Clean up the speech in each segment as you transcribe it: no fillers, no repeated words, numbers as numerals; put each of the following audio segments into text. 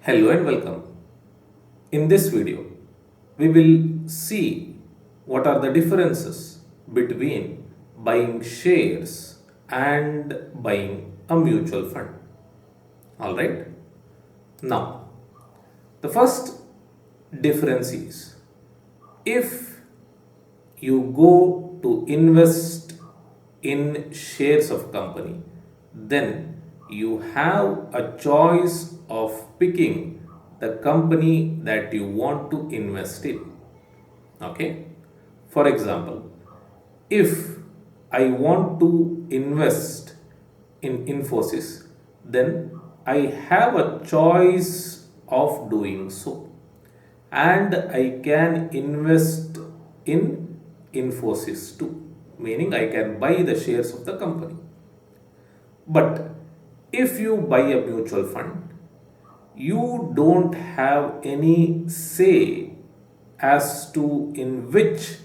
Hello and welcome. In this video, we will see what are the differences between buying shares and buying a mutual fund. Alright? Now, the first difference is if you go to invest in shares of company, then you have a choice of picking the company that you want to invest in. Okay? For example, if I want to invest in Infosys, then I have a choice of doing so, and I can invest in Infosys too, meaning I can buy the shares of the company. But if you buy a mutual fund, you don't have any say as to in which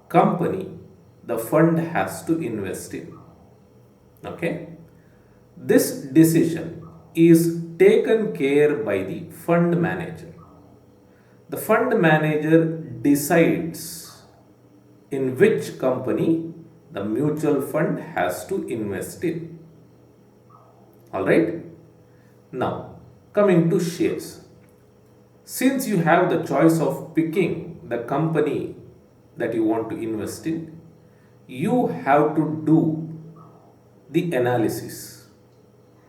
company the fund has to invest in. Okay? This decision is taken care by the fund manager. The fund manager decides in which company the mutual fund has to invest in. Alright? Now, coming to shares. Since you have the choice of picking the company that you want to invest in, you have to do the analysis.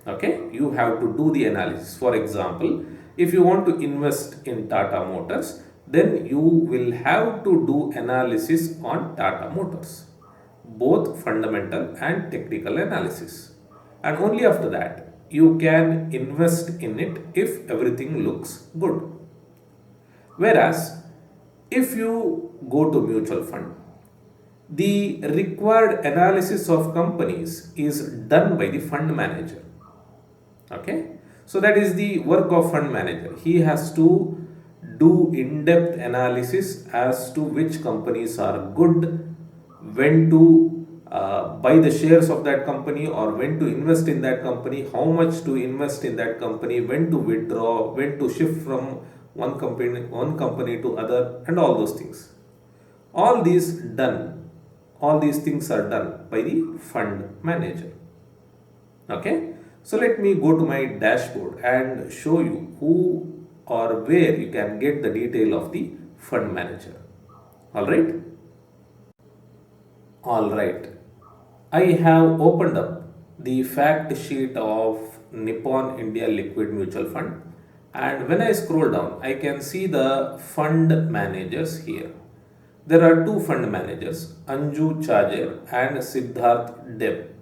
Okay? You have to do the analysis. For example, if you want to invest in Tata Motors, then you will have to do analysis on Tata Motors, both fundamental and technical analysis. And only after that, you can invest in it if everything looks good. Whereas, if you go to mutual fund, the required analysis of companies is done by the fund manager. Okay, so that is the work of fund manager. He has to do in-depth analysis as to which companies are good, when to buy the shares of that company or when to invest in that company, how much to invest in that company, when to withdraw, when to shift from one company to other, and all those things. All these done, all these things are done by the fund manager. Okay, so let me go to my dashboard and show you who or where you can get the detail of the fund manager. All right, I have opened up the fact sheet of Nippon India Liquid Mutual Fund, and when I scroll down I can see the fund managers here. There are two fund managers, Anju Chajer and Siddharth Deb.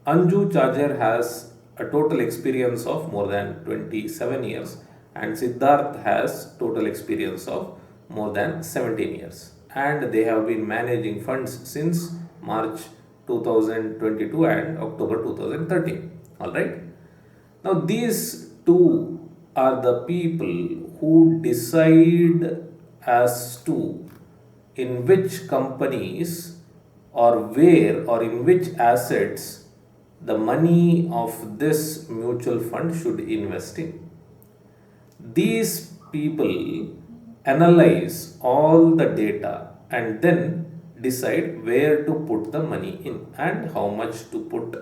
Anju Chajer has a total experience of more than 27 years, and Siddharth has total experience of more than 17 years, and they have been managing funds since March 2022 and October 2013. All right. Now these two are the people who decide as to in which companies or where or in which assets the money of this mutual fund should invest in. These people analyze all the data and then decide where to put the money in and how much to put,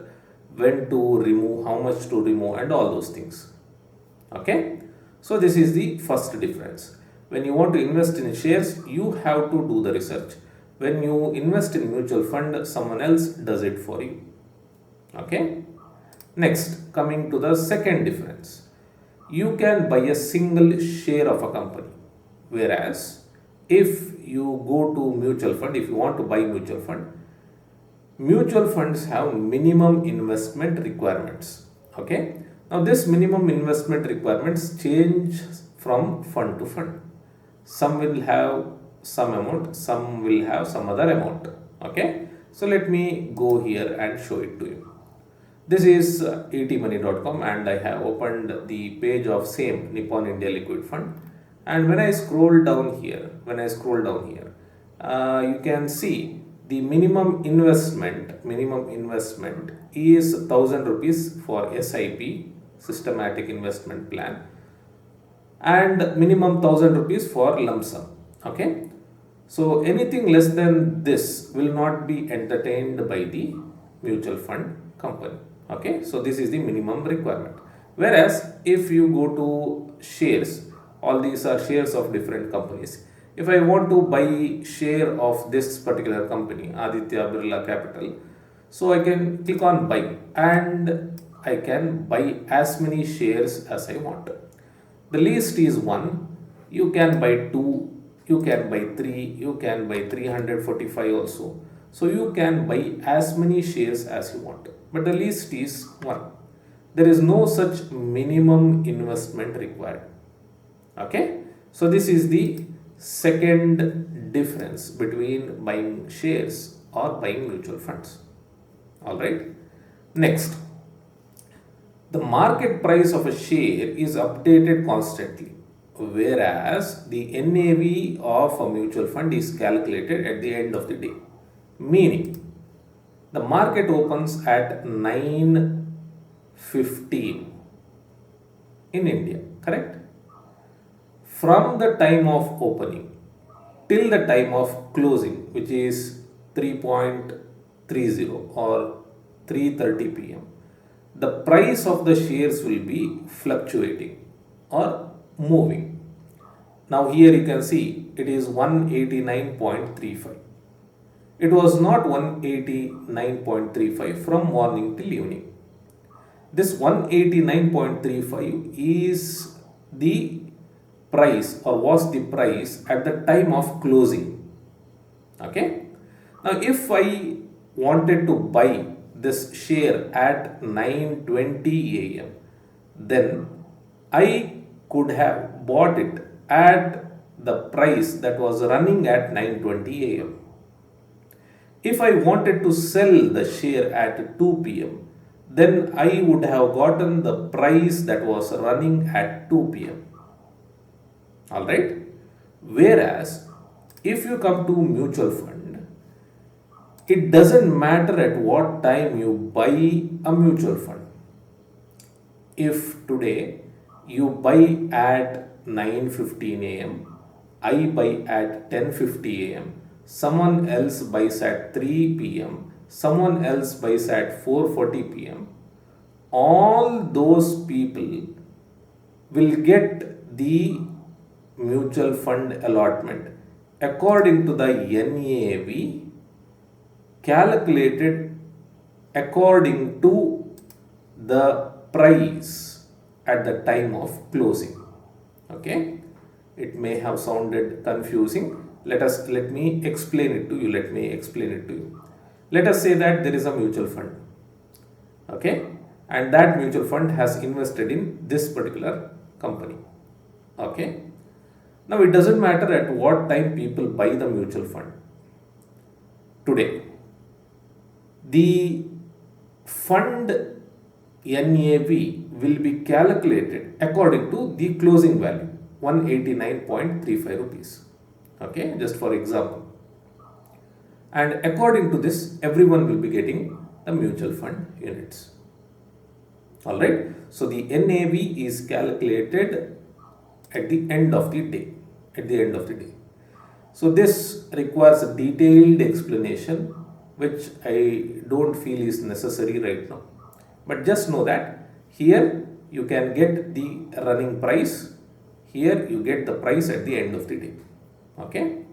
when to remove, how much to remove, and all those things. Okay, so this is the first difference. When you want to invest in shares, you have to do the research. When you invest in mutual fund, someone else does it for you. Okay, next, coming to the second difference, you can buy a single share of a company, whereas if you go to mutual fund, if you want to buy mutual funds have minimum investment requirements. Okay, now this minimum investment requirements change from fund to fund. Some will have some amount, some will have some other amount. Okay, so let me go here and show it to you. This is etmoney.com, and I have opened the page of same Nippon India Liquid Fund. And when I scroll down here, you can see the minimum investment is 1000 rupees for SIP, systematic investment plan, and minimum 1000 rupees for lump sum. Okay, so anything less than this will not be entertained by the mutual fund company. Okay, so this is the minimum requirement. Whereas if you go to shares, all these are shares of different companies. If I want to buy share of this particular company, Aditya Birla Capital, so I can click on buy and I can buy as many shares as I want. The least is 1, you can buy 2, you can buy 3, you can buy 345 also. So you can buy as many shares as you want, but the least is 1. There is no such minimum investment required. Okay, so this is the second difference between buying shares or buying mutual funds. All right, next, the market price of a share is updated constantly, whereas the NAV of a mutual fund is calculated at the end of the day. Meaning, the market opens at 9:15 in India, correct? From the time of opening till the time of closing, which is 3.30 or 3:30 p.m., the price of the shares will be fluctuating or moving. Now here you can see it is 189.35. It was not 189.35 from morning till evening. This 189.35 is the price, or was the price at the time of closing. Okay, now if I wanted to buy this share at 9:20 a.m., then I could have bought it at the price that was running at 9:20 a.m. If I wanted to sell the share at 2 p.m., then I would have gotten the price that was running at 2 p.m. All right. Whereas if you come to mutual fund, it doesn't matter at what time you buy a mutual fund. If today you buy at 9:15 a.m., I buy at 10:50 a.m., someone else buys at 3 p.m., someone else buys at 4:40 p.m., all those people will get the mutual fund allotment according to the NAV calculated according to the price at the time of closing. Okay, it may have sounded confusing. Let me explain it to you. Let us say that there is a mutual fund. Okay, and that mutual fund has invested in this particular company. Okay, now it doesn't matter at what time people buy the mutual fund. Today, the fund NAV will be calculated according to the closing value, 189.35 rupees. Okay, just for example. And according to this, everyone will be getting the mutual fund units. All right, so the NAV is calculated at the end of the day. So this requires a detailed explanation, which I don't feel is necessary right now. But just know that here you can get the running price, here you get the price at the end of the day. Okay,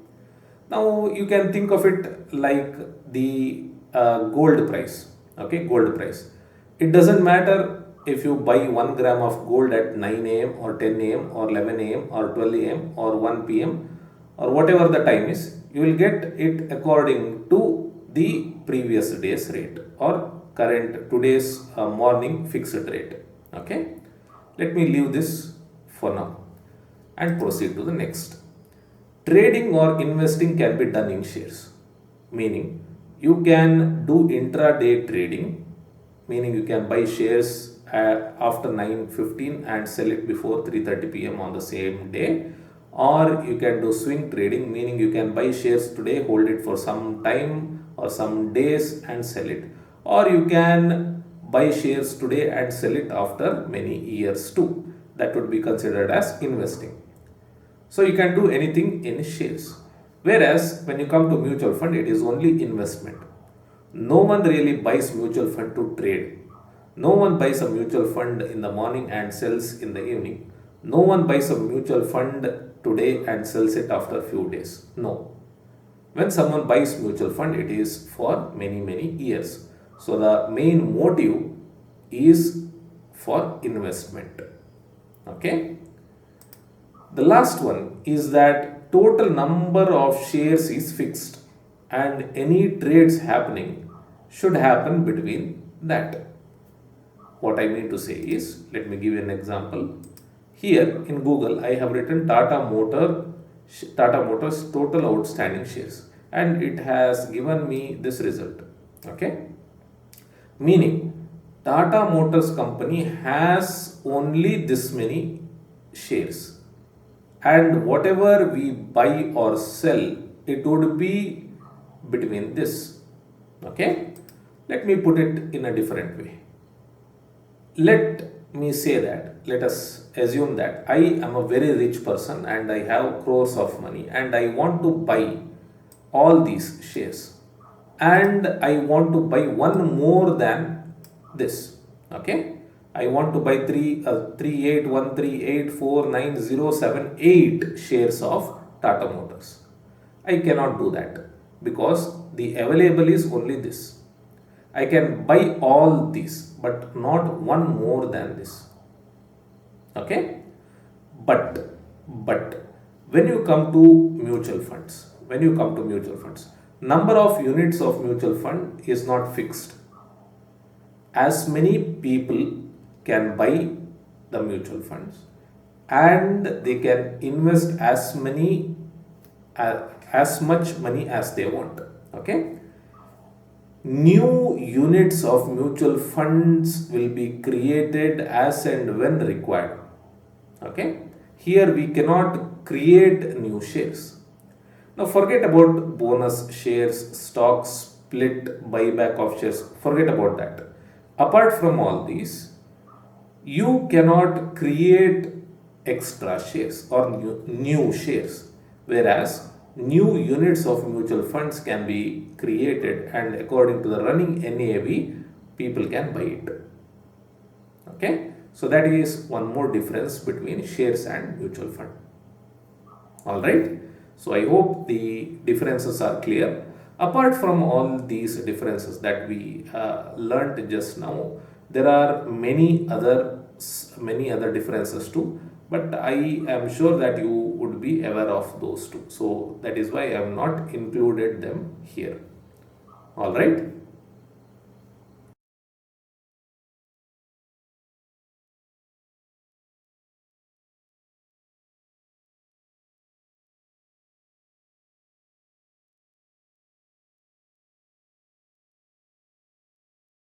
now you can think of it like the gold price. Okay, gold price. It doesn't matter if you buy 1 gram of gold at 9 a.m. or 10 a.m. or 11 a.m. or 12 a.m. or 1 p.m. or whatever the time is, you will get it according to the previous day's rate or current today's morning fixed rate. Okay, let me leave this for now and proceed to the next. Trading or investing can be done in shares, meaning you can do intraday trading, meaning you can buy shares after 9:15 and sell it before 3:30 p.m. on the same day, or you can do swing trading, meaning you can buy shares today, hold it for some time or some days and sell it, or you can buy shares today and sell it after many years too. that would be considered as investing. So you can do anything in shares. Whereas when you come to mutual fund, it is only investment. No one really buys mutual fund to trade. No one buys a mutual fund in the morning and sells in the evening. No one buys a mutual fund today and sells it after a few days. No. When someone buys mutual fund, it is for many years. So the main motive is for investment. Okay. The last one is that total number of shares is fixed and any trades happening should happen between that. What I mean to say is, let me give you an example. Here in Google, I have written Tata Motors total outstanding shares, and it has given me this result. Okay, meaning Tata Motors company has only this many shares, and whatever we buy or sell, it would be between this. Okay, let me put it in a different way. Let me say that, let us assume that I am a very rich person and I have crores of money and I want to buy all these shares, and I want to buy one more than this. Okay, I want to buy 3813849078 shares of Tata Motors. I cannot do that because the available is only this. I can buy all these, but not one more than this. Okay, but when you come to mutual funds, number of units of mutual fund is not fixed. As many people can buy the mutual funds, and they can invest as much money as they want. Okay, new units of mutual funds will be created as and when required. Okay, here we cannot create new shares. Now forget about bonus shares, stocks, split, buyback of shares, forget about that. Apart from all these, you cannot create extra shares or new shares, whereas new units of mutual funds can be created, and according to the running NAV, people can buy it. Okay, so that is one more difference between shares and mutual fund. All right, so I hope the differences are clear. Apart from all these differences that we learned just now, there are many other differences too, but I am sure that you would be aware of those too. So that is why I have not included them here. All right.